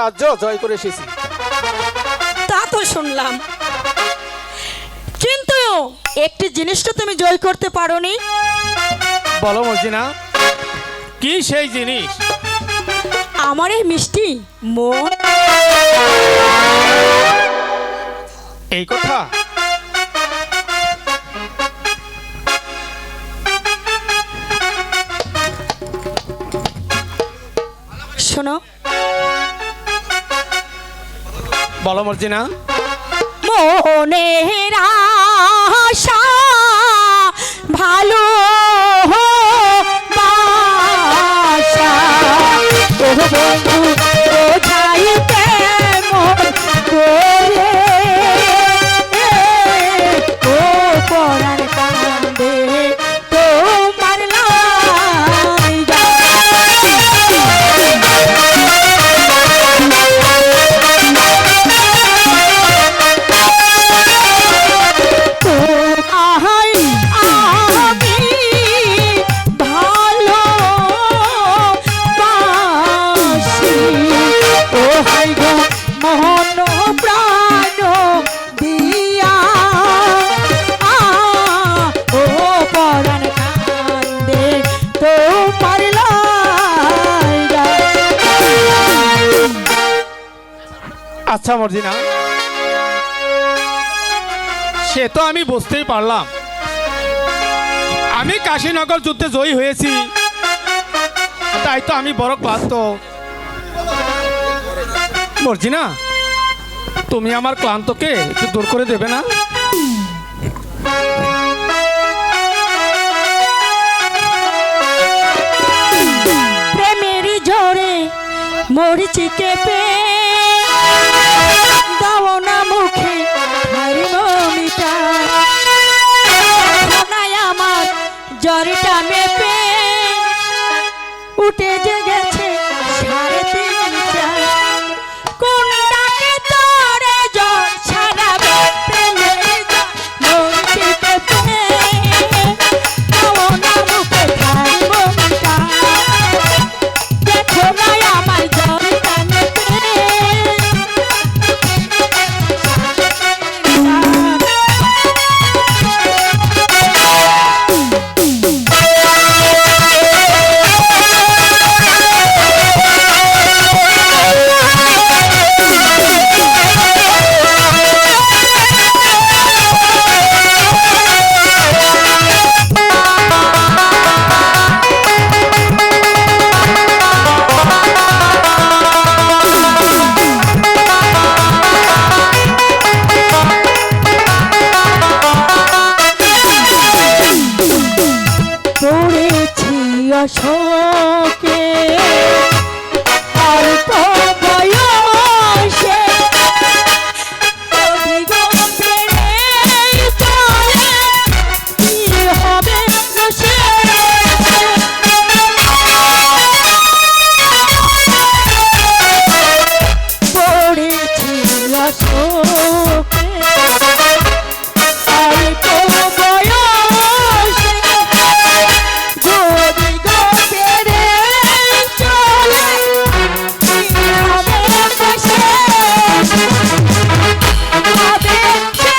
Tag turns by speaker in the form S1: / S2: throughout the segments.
S1: রাজ্য জয় করে এসেছি।
S2: তা তো শুনলাম, কিন্তু একটি জিনিসটা তুমি জয় করতে পারোনি।
S1: বলো মর্জিনা, কি সেই জিনিস?
S2: আমার এই মিষ্টি মন।
S1: এই কথা?
S2: শোনো,
S1: বলো মর্জিনা।
S2: মনের আশা ভালো বাসা ও বন্ধু বোঝাইতে মন করে ও পরাণ কান্দে তোমার লাইগা।
S1: আচ্ছা মর্জিনা, সে তো আমি বুঝতেই পারলাম। আমি কাশীনগর যুদ্ধে জয়ী হয়েছি, তাই তো আমি বড় ক্লান্ত। মর্জিনা, তুমি আমার ক্লান্তকে একটু দূর করে দেবে না?
S2: প্রেমের জোরে মরিচি কেঁপে দাও না মুখে হারমোনিটা, শোনায় আমার জ্বরটা মেপে উঠে যে গেছে 3:30। কোন ডাকে তোরে জ্বর ছাড়াবে প্রেমের জ্বর মরিচি কেঁপে দাও না মুখে হারমোনিটা, দেখো না আমার জ্বরটা মেপে পড়েছি অশোকে অল্প বয়সে অভিজ্ঞতায় চলে কি হবে রসে। পড়েছি অশোকে অল্প বয়সে যদি গো পেরে চলে কি হবে বসে, হবে সে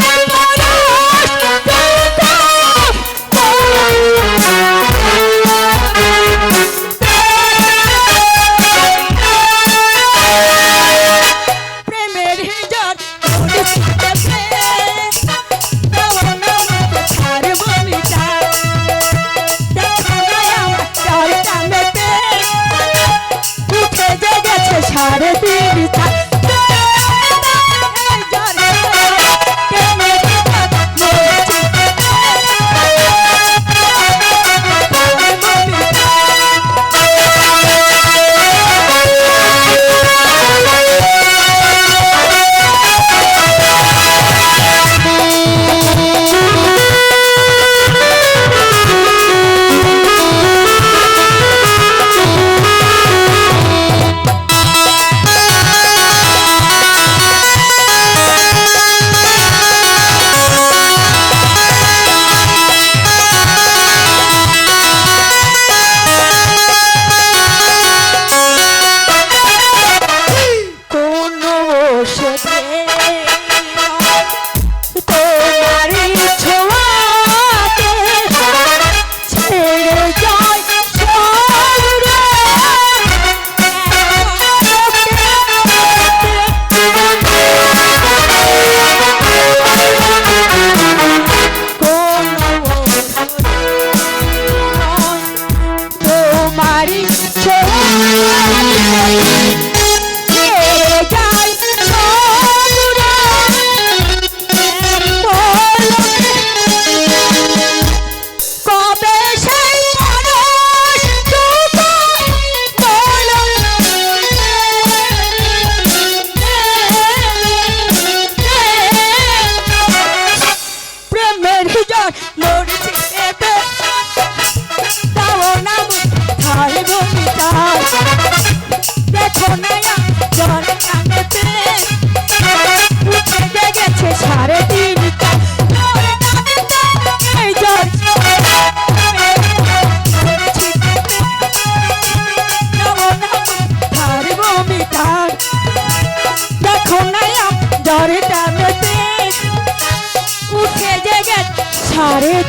S2: প্রেমের জ্বর উঠে যে গেছে 3:30।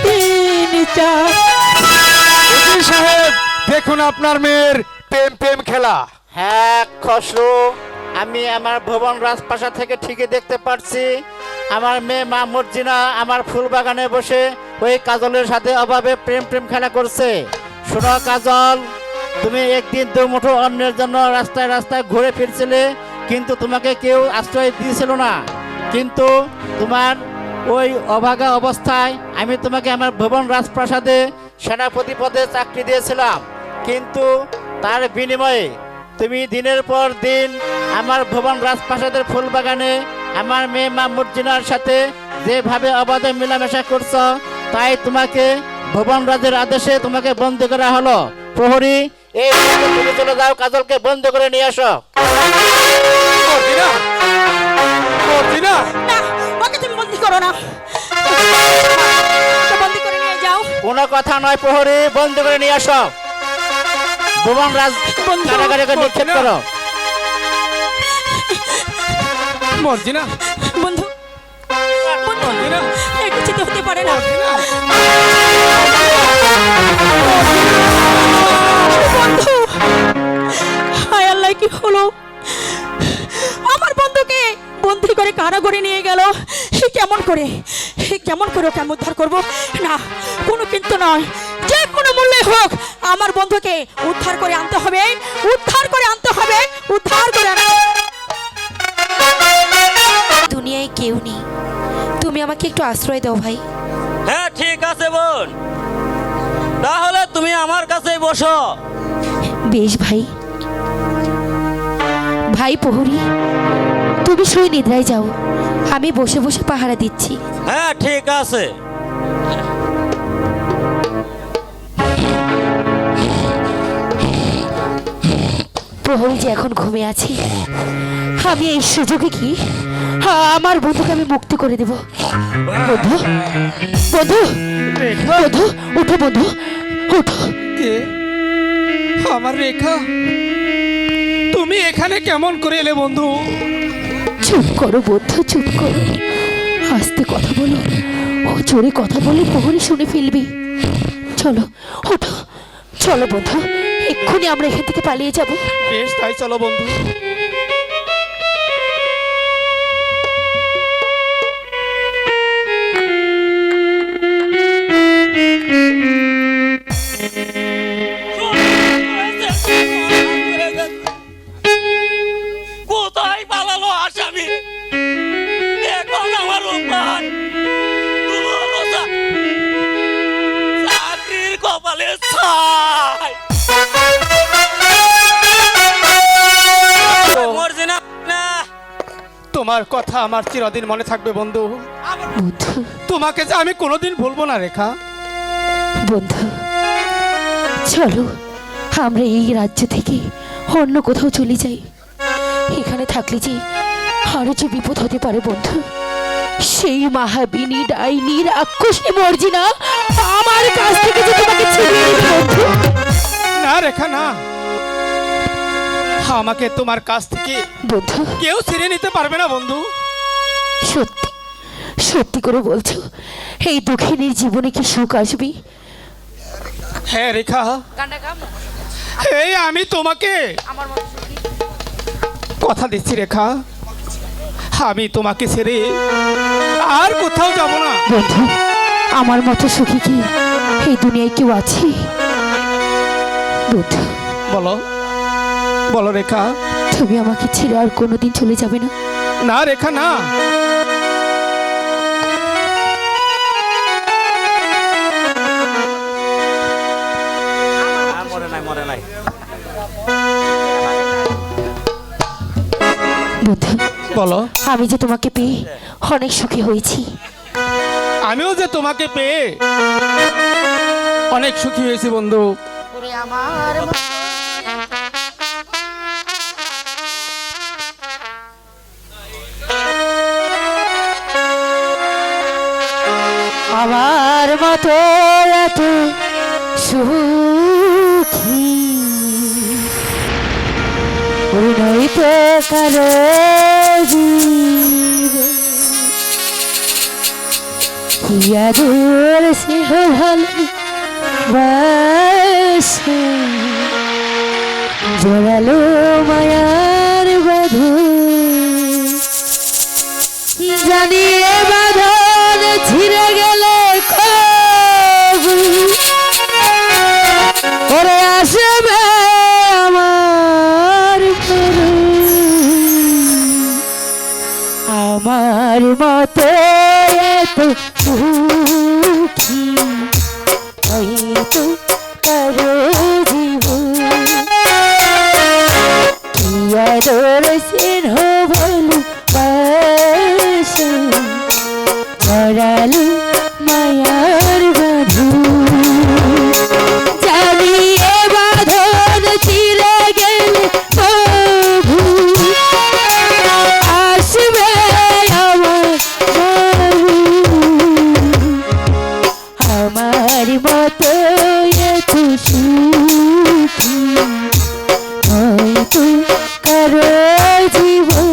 S2: তিন চার।
S3: উকিল সাহেব, দেখুন আপনার মেয়ের প্রেম প্রেম খেলা।
S4: হ্যাঁ খসরু, আমি আমার ভুবন রাজপ্রাসাদ থেকে ঠিকই দেখতে পাচ্ছি আমার মেয়ে মা মর্জিনা আমার ফুল বাগানে বসে ওই কাজলের সাথে অভাবে প্রেম প্রেম খেলা করছে। শোনো কাজল, তুমি একদিন দুমুঠো অন্যের জন্য রাস্তায় রাস্তায় ঘুরে ফিরছিলে, কিন্তু তোমাকে কেউ আশ্রয় দিয়েছিল না। কিন্তু তোমার ওই অভাগা অবস্থায় আমি তোমাকে আমার ভুবন রাজপ্রাসাদে সেনাপতি পদে চাকরি দিয়েছিলাম, কিন্তু তার বিনিময়ে তুমি দিনের পর দিন আমার ভুবন রাজপ্রাসাদের ফুল বাগানে আমার মেয়ে মা মর্জিনার সাথে যেভাবে অবাধে মেলামেশা করছো, তাই তোমাকে ভুবন রাজের আদেশে তোমাকে বন্দি করা হলো। প্রহরী, এই মুহূর্তে তুমি চলে যাও, কাজলকে বন্দি করে নিয়ে আসো।
S1: মর্জিনা, মর্জিনা,
S2: না, ওকে তুমি বন্দি করো না, ওকে বন্দি করে নিয়ে যাও।
S4: কোনো কথা নয় প্রহরী, বন্দি করে নিয়ে আসো। ভুবন রাজ
S2: বন্ধু,
S4: কারাগারে নিক্ষেপ করো।
S1: মর্জিনা,
S2: বন্ধু, বন্ধু,
S1: মর্জিনা,
S2: এই কিছুতে হতে পারে না।
S1: মর্জিনা।
S2: বন্ধু, হায় আল্লাহ, কি হলো? আমার বন্ধুকে বন্দি করে কারাগারে নিয়ে গেল। সে কেমন করে ওকে আমি উদ্ধার করবো? না, কোনো কিন্তু নয়, যে কোনো মূল্যে হোক আমার বন্ধুকে উদ্ধার করে আনতে হবে, উদ্ধার করে আনতে হবে, উদ্ধার করে আনতে হবে।
S5: দুনিয়ায় কেউ নেই, তুমি আমাকে একটু আশ্রয় দাও ভাই।
S6: হ্যাঁ ঠিক আছে বোন, তাহলে তুমি আমার কাছেই বসো।
S5: বেশ ভাই। ভাই প্রহরী, তুমি শুয়ে নিদ্রায় যাও, আমি বসে বসে পাহারা দিচ্ছি।
S6: হ্যাঁ ঠিক আছে।
S5: প্রহরী যে এখন ঘুমে আছে, আমি এই সুযোগে কি আমার বন্ধুকে আমি মুক্তি করে দেব। বন্ধু, বন্ধু, বন্ধু, উঠো বন্ধু, উঠো।
S1: কে? আমার রেখা, তুমি এখানে কেমন করে এলে বন্ধু?
S5: চুপ করো বন্ধু, চুপ করো, আস্তে কথা বলো, ও জোরে কথা বলে প্রহরী শুনে ফেলবি। চলো, ওঠো, চলো বন্ধু, এক্ষুনি আমরা এখান থেকে পালিয়ে যাব।
S1: বেশ, তাই চলো বন্ধু।
S6: কোথায় পালালো আসামি? এখন আমার উপায় চাকরির কপালে ছাই। মর্জিনা, না
S1: তোমার কথা আমার চিরদিন মনে থাকবে বন্ধু।
S5: বন্ধু,
S1: তোমাকে যে আমি কোনোদিন ভুলবো না রেখা।
S5: বন্ধু, চলো আমরা এই রাজ্য থেকে অন্য কোথাও চলে যাই। এখানে থাকলে যে আরো যে বিপদ হতে পারে বন্ধু। সেই মহাবিনী ডাইনি রাক্ষসী মর্জিনা আমার কাছ থেকে যে তোমাকে ছিনিয়ে নিবে বন্ধু।
S1: না রেখা, না, আমাকে তোমার কাছ থেকে
S5: বন্ধু,
S1: কেউ ছিনিয়ে নিতে পারবে না বন্ধু।
S5: সত্যি সত্যি করে বলছো, এই দুঃখিনীর জীবনে কি সুখ আসবে?
S1: হ্যাঁ রেখা, এই আমি তোমাকে কথা দিচ্ছি রেখা, আমি তোমাকে ছেড়ে আর কোথাও যাব না।
S5: বন্ধু, আমার মতো সুখী কি এই দুনিয়ায় কেউ আছে? বন্ধু,
S1: বলো, বলো রেখা।
S5: তুমি আমাকে ছেড়ে আর কোনোদিন চলে যাবে না?
S1: না রেখা, না।
S6: মরে নাই।
S5: বন্ধু,
S1: বলো।
S5: আমি যে তোমাকে পেয়ে অনেক সুখী হয়েছি।
S1: আমিও যে তোমাকে পেয়ে অনেক সুখী হয়েছি বন্ধু।
S5: আমার মতো এত সুখী নইতে কারো জীবন। আদর স্নেহ ভালোবাসা জোড়ালো মায়ার বাঁধন জানি এ বাঁধন ছিঁড়ে গেলে কবু ওরে আসবে আমার আমার মতো এত সুখী হয়তো কারো জীবন কি আদর স্নেহ ভালোবাসা জড়ালো মায়ার বাঁধন জানি এ বাঁধন ছিঁড়ে গেলে প্রভু আসবে আমার আমার মতো এত সুখী হয়তো কারো জীবন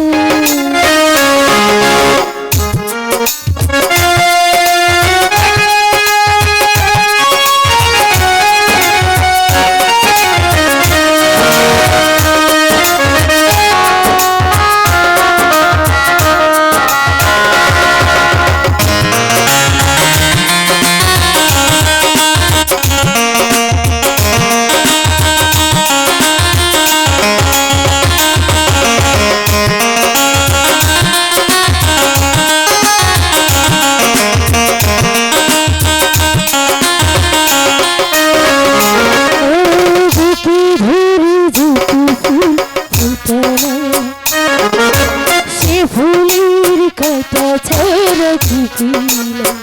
S5: সে ফুলের কথা ছাড়া কি পেলাম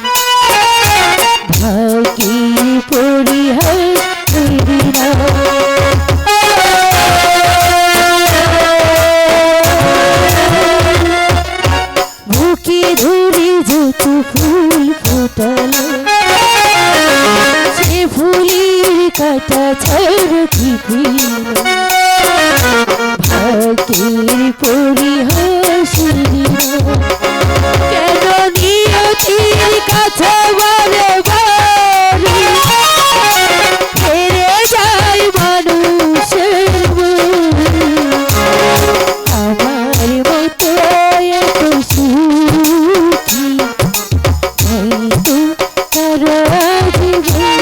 S5: ভাগ্যের পরিহাস বুকে ধরে যত ফুল ফোটালো সে ফুলের কথা ছাড়া কি পেলাম ভাগ্যের পরিহাস কেন নিয়তির কাছে বারে বারে ফিরে যায় মানুষের মন আমার মতো এত সুখী হয়তো কারো জীবন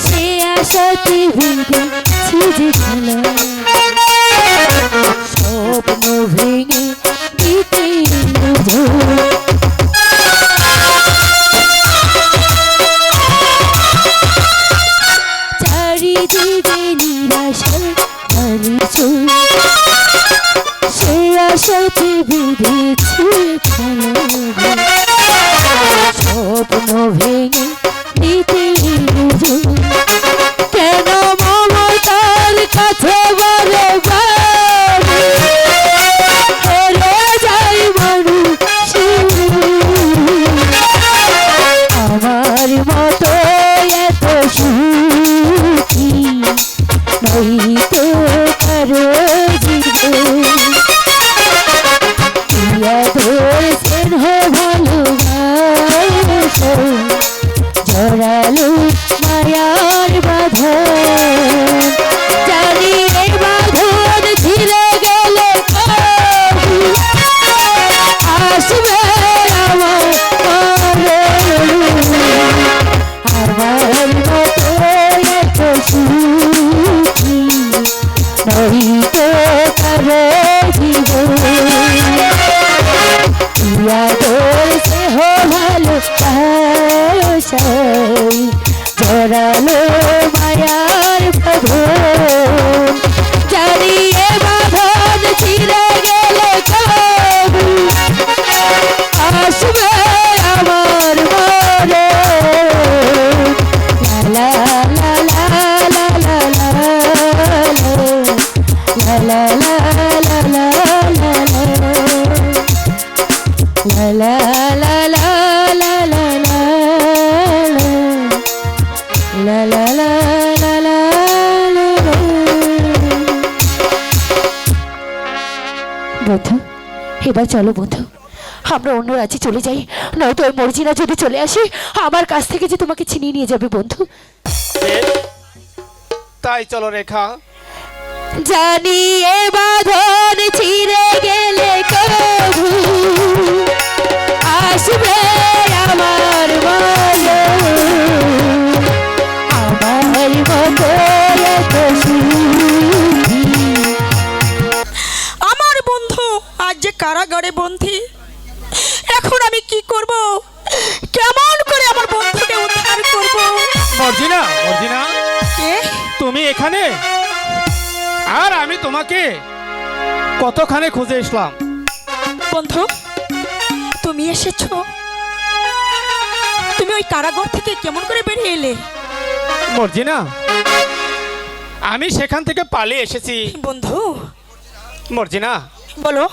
S5: সে আশাতে ভেঙেছি যে খেলা স্বপ্ন ভেঙে দিতে চারিদিকে নিরাশা সে আশাতে বেঁধেছি খেলা স্বপ্ন ভেঙে দিতে কেন মমতার কাছে বারে বারে হেরে যাই মানুষ আমার মতো এত সুখী নয়তো কারো জীবন আদর স্নেহ ভালোবাসা এবার চলো বন্ধু, আমরা অন্য রাজ্যে চলে যাই, নয়তো ওই মর্জিনা যদি চলে আসে আমার কাছ থেকে যে তোমাকে ছিনিয়ে নিয়ে যাবে বন্ধু।
S1: বেশ, তাই চলো রেখা।
S5: জানি এ বাঁধন ছিঁড়ে গেলে কবু আসবে আমার মনে, আমার মতো এত সুখী।
S2: আমার বন্ধু আজ যে কারাগারে বন্দী, এখন আমি কি করব? কেমন করে আমার বন্ধুকে উদ্ধার করব?
S1: মর্জিনা, মর্জিনা,
S2: কে?
S1: তুমি এখানে? আর আমি তোমাকে কতখানে খুঁজে এসলাম।
S2: বন্ধু, তুমি এসেছো? তুমি ওই কারাগার থেকে কেমন করে বেরিয়ে এলে?
S1: মর্জিনা, আমি সেখান থেকে পালিয়ে এসেছি।
S2: বন্ধু
S1: মর্জিনা,
S2: বলো।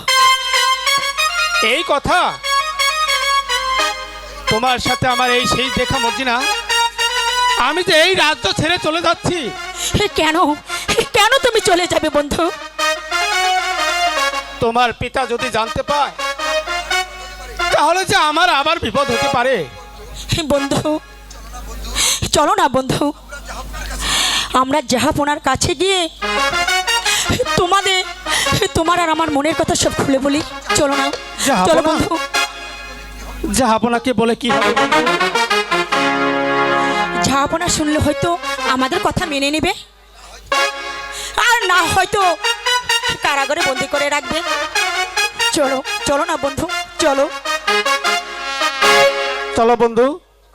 S1: এই কথা তোমার সাথে আমার এই সেই দেখা মর্জিনা, আমি যে এই রাজ্য ছেড়ে চলে যাচ্ছি।
S2: কেন কেন তুমি চলে যাবে বন্ধু?
S1: তোমার পিতা যদি জানতে পায় তাহলে যে আমার আবার বিপদ হতে পারে।
S2: বন্ধু চলো না বন্ধু, আমরা জাহাপনার কাছে গিয়ে তোমার আর আমার মনের কথা সব খুলে বলি। চলো না, চলো
S1: জাহাপনা?
S2: বন্ধু।
S1: জাহাপনাকে বলে কি হবে?
S2: জাহাপনা শুনলে হয়তো আমাদের কথা মেনে নেবে, আর না হয়তো কারাগারে বন্দি করে রাখবে। চলো চলো না বন্ধু, চলো।
S1: চলো বন্ধু,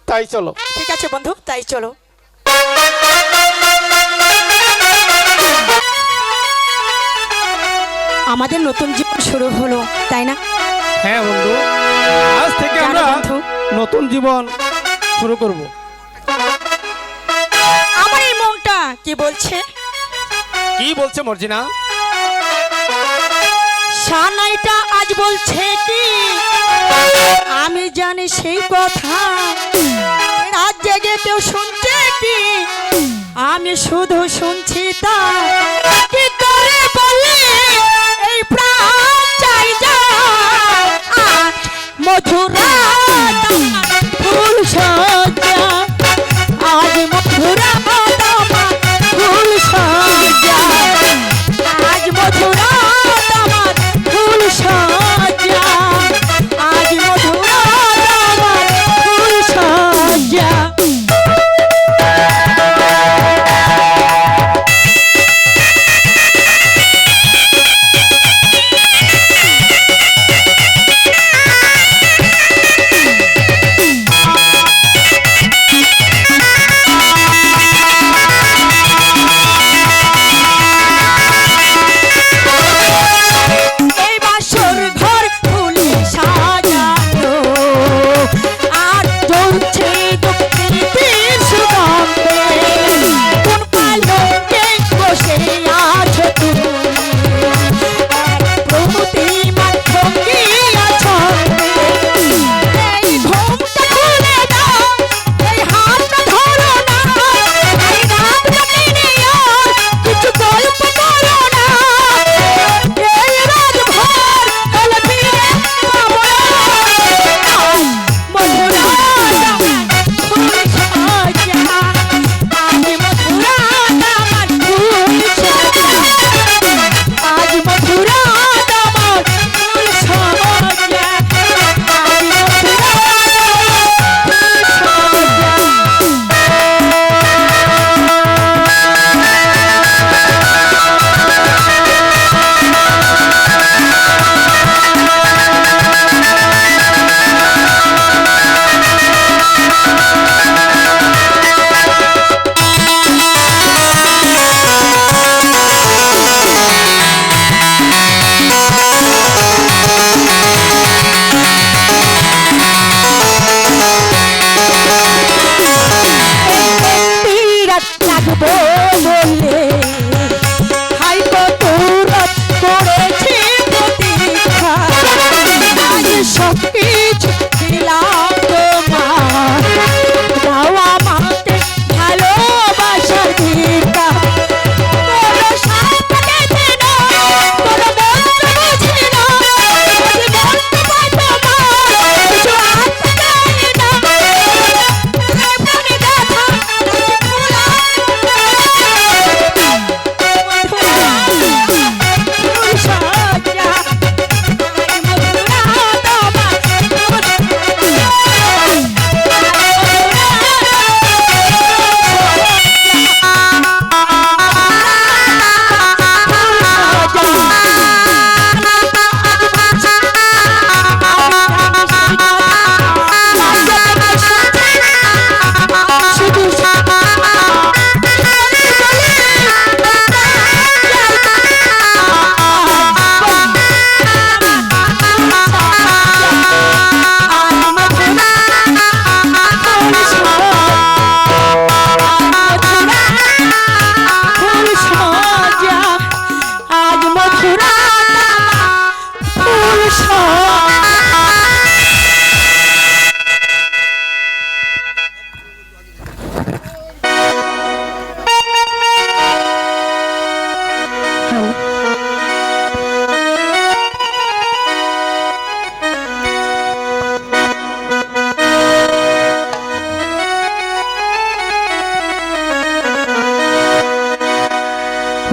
S1: তাই চলো।
S2: ঠিক আছে বন্ধু, তাই চলো। আমাদের নতুন জীবন শুরু হলো, তাই না?
S1: হ্যাঁ বন্ধু, আজ থেকে
S2: জানো
S1: আমরা
S2: বন্ধু,
S1: নতুন জীবন শুরু করব।
S2: আমার এই মনটা কি বলছে?
S1: কি বলছে মর্জিনা?
S2: সানাইটা আজ বলছে কি, আমি জানি সেই কথা, রাত জেগে কেউ শুনছে কি, আমি শুধু শুনছি তা। কি করে বলি এই প্রাণ চাই যায়, আজ মধুরা ফুল সজ্জা, আজ মধুরা ফুল সজ্জা, আজ মধুরা ফুল সজ্জা, আজ মধুরা ফুল সজ্জা।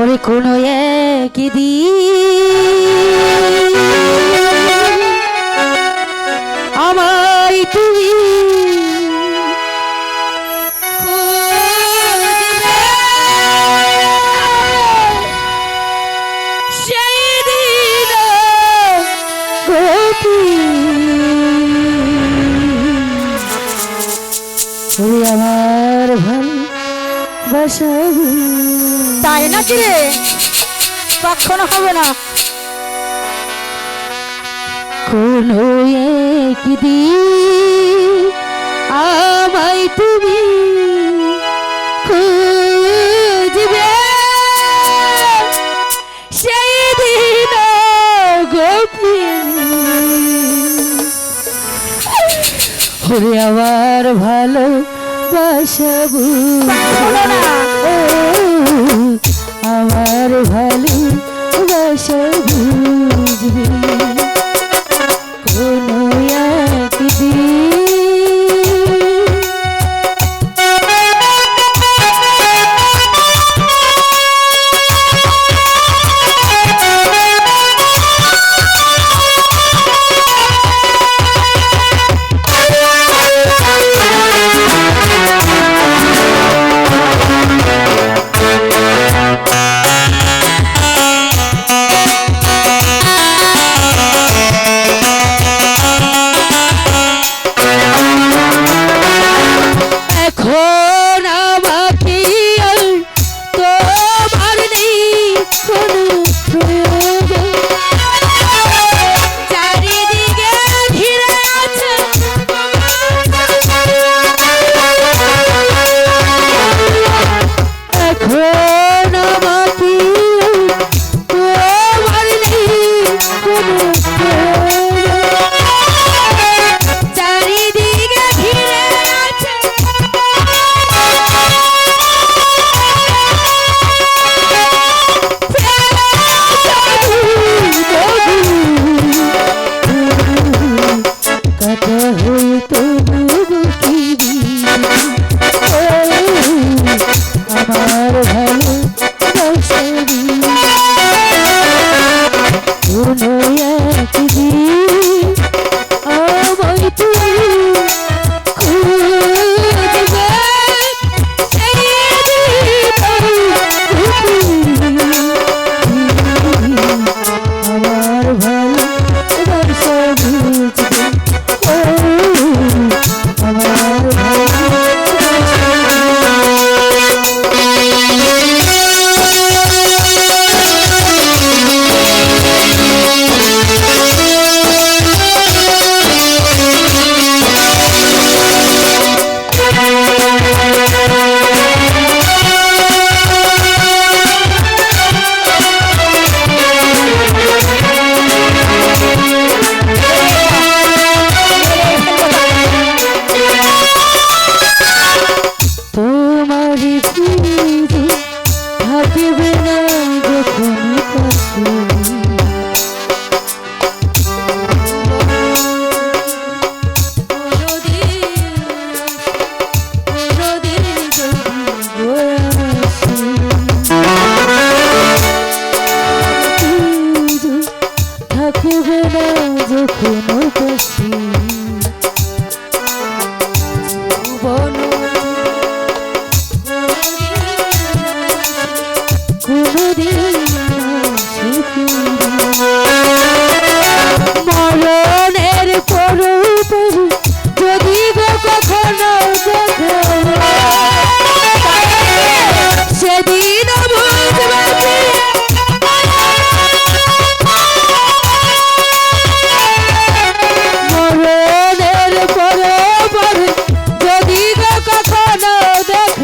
S5: ওরে কোনো একদিন আমায় তুমি খুঁজবে, সেই দিন গোপী ওরে আমার ভালোবাসা
S2: তাই নাকি রে? কখনো হবে না।
S5: কোনো একদিন আমায় তুমি খুঁজবে, সেই দিন গোপী ওরে আমার ভালোবাসা
S2: হলো না।
S5: আমার ভালোবাসা বুঝবে কোনো একদিন। এখন আমাকে আর তোমার নেই কোনো প্রয়োজন, চারিদিকে ঘিরে আছে এখন আমাকে তোমার নেই কোনো প্রয়োজন, চারিদিকে ঘিরে আছে কথা হইতো বুকিবি আমার ভালো বাসবি কোনো একদিন আমায় তুমি খুঁজবে, সেই দিন আমার ভালোবাসা বুঝবে আমার তোমারই খুঁজে থাকবে না যখন কাছে, থাকবে না যখন কাছে মরণের পরে যদি গো কখনো দেখা সেদিন বুঝবে কি মরণের পরে যদি গো কখনো দেখা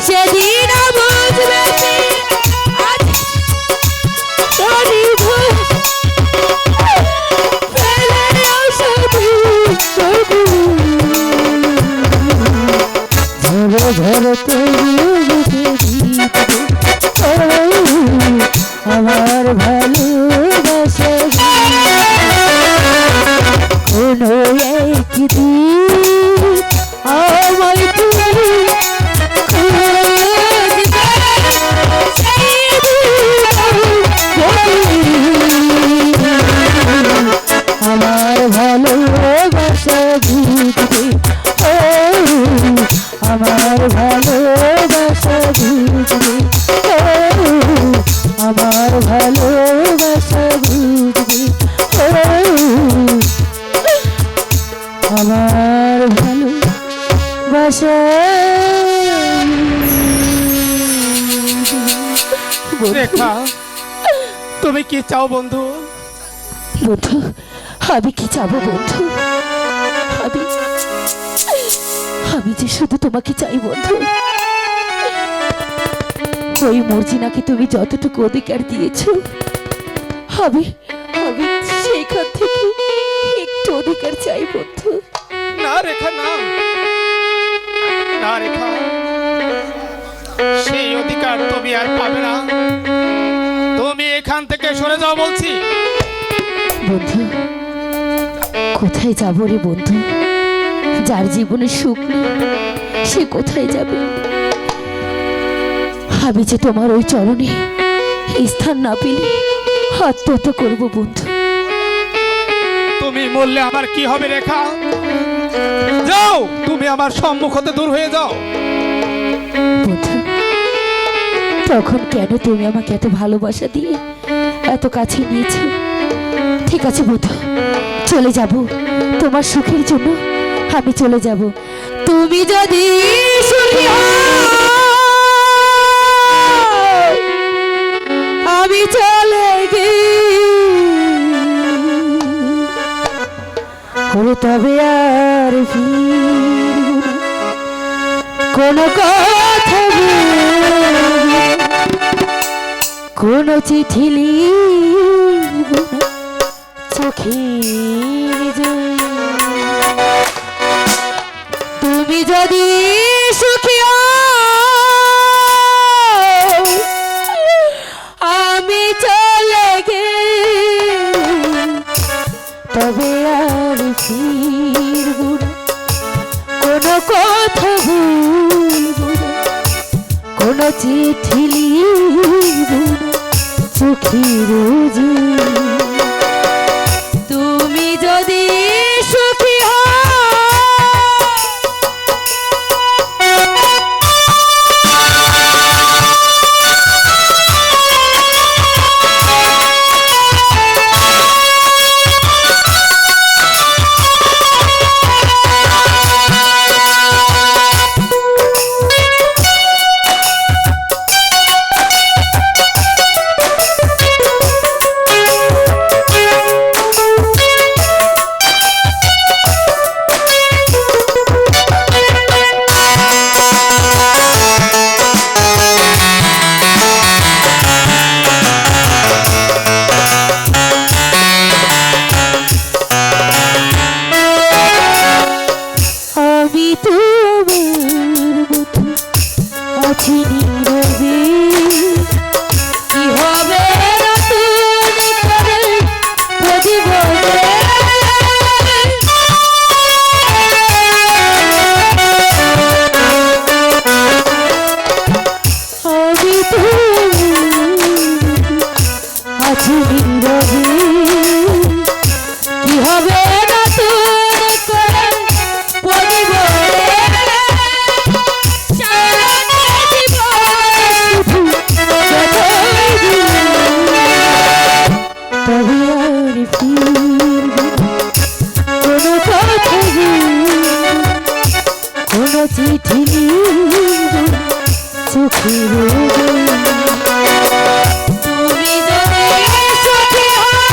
S5: সেদিন বুঝবে কি আজ তোরি ভুল ফেলে আসা ঝরে ঝরে আমার ভালোবাসা কোনো একদিন আমায় তুমি খুঁজবে, বন্ধু।
S1: রেখা তুমি কি চাও বন্ধু?
S5: বন্ধু আমি কি চাবো বন্ধু, আমি আমি যে শুধু তোমাকে চাই বন্ধু। ওই মর্জিনাকে তুমি যতটুকু অধিকার দিয়েছো, আমি আমি সেইখান থেকে একটু অধিকার চাই বন্ধু।
S1: না রেখা, না না রেখা, সেই অধিকার তুমি আর পাবে না। তুমি এখান থেকে সরে যাও বলছি।
S5: বন্ধু কোথায় যাবো রে বন্ধু? যার জীবনে সুখ নেই সে কোথায় যাবে? আমি যে তোমার ওই চরণে স্থান না পেলে আত্মহত্যা করবো বন্ধু।
S1: তুমি মরলে আমার কি হবে রেখা? যাও, তুমি আমার সম্মুখ হতে দূর হয়ে যাও।
S5: বন্ধু তখন কেন তুমি আমাকে এত ভালোবাসা দিয়ে এত কাছে নিয়েছো? ঠিক আছে বন্ধু, চলে যাব, তোমার সুখের জন্য আমি চলে যাব। তুমি যদি সুখী হও, আমি চলে গেলে তবে আর ফিরব না, কোনো কথা বলবো না, কোনো চিঠি লিখব না, চোখের জল। তুমি যদি সুখী হও, আমি চলে গেলে তবে আর ফিরব না, কোনো কথা বলবো না, কোনো চিঠি লিখব না, চোখের জল। তুমি যদি সুখী হও, আমি তোমার মতো আছি নীরবে, কি হবে নতুন করে প্রতিবদে। আমি তোমার আছি নীরবে, কি হবে নতুন করে চিঠি চোখের তুমি যদি সুখী হও,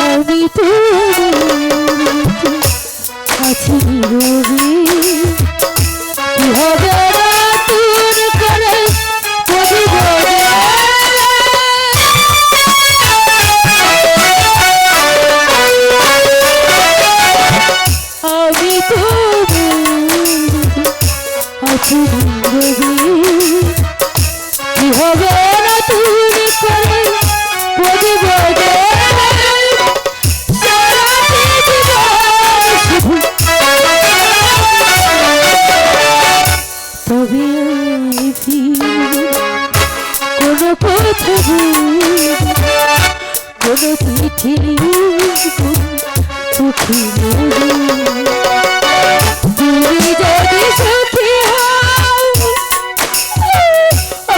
S5: আমি তোমার আছি নীরবে, কি হবে নতুন করে প্রতিবদে। আমি তোমার আছি নীরবে, কি হবে নতুন করে প্রতিবদে। তবে আমি ফিরব, কোনো কথা বলবো, কোনো চিঠি লিখব সুখী তুমি যদি সুখী হও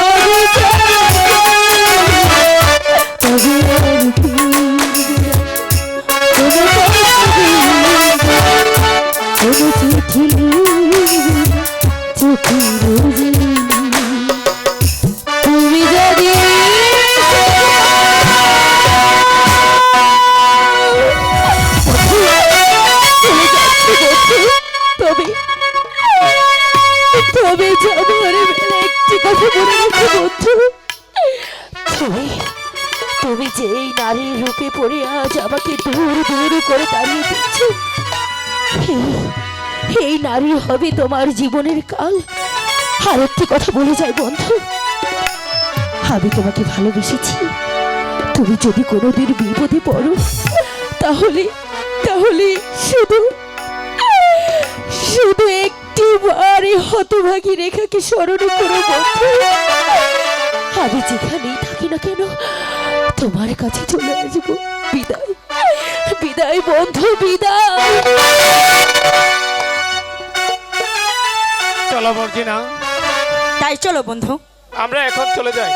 S5: আমি তবে আর কোনো চিঠি চোখে তুমি যদি তবে তবে যাবার একটি কথা মনে রেখো বন্ধু, তুমি তুমি যে এই নারীর রূপে পড়ে আজ আমাকে দূর দূর করে দাঁড়িয়ে দিচ্ছ, এই নারী হবে তোমার জীবনের কাল। আর একটি কথা বলে যাই বন্ধু, আমি তোমাকে ভালোবেসেছি। তুমি যদি কোনোদিন বিপদে পড়ো তাহলে তাহলে শুধু শুধু একটি বারে হতভাগী রেখাকে স্মরণ করো বন্ধু। আমি যেখানেই থাকি না কেন তোমার কাছে চলে আসবো। বিদায় বিদায় বন্ধু, বিদায়।
S1: চলো মর্জিনা,
S2: তাই চলো বন্ধু।
S1: আমরা এখন চলে যাই।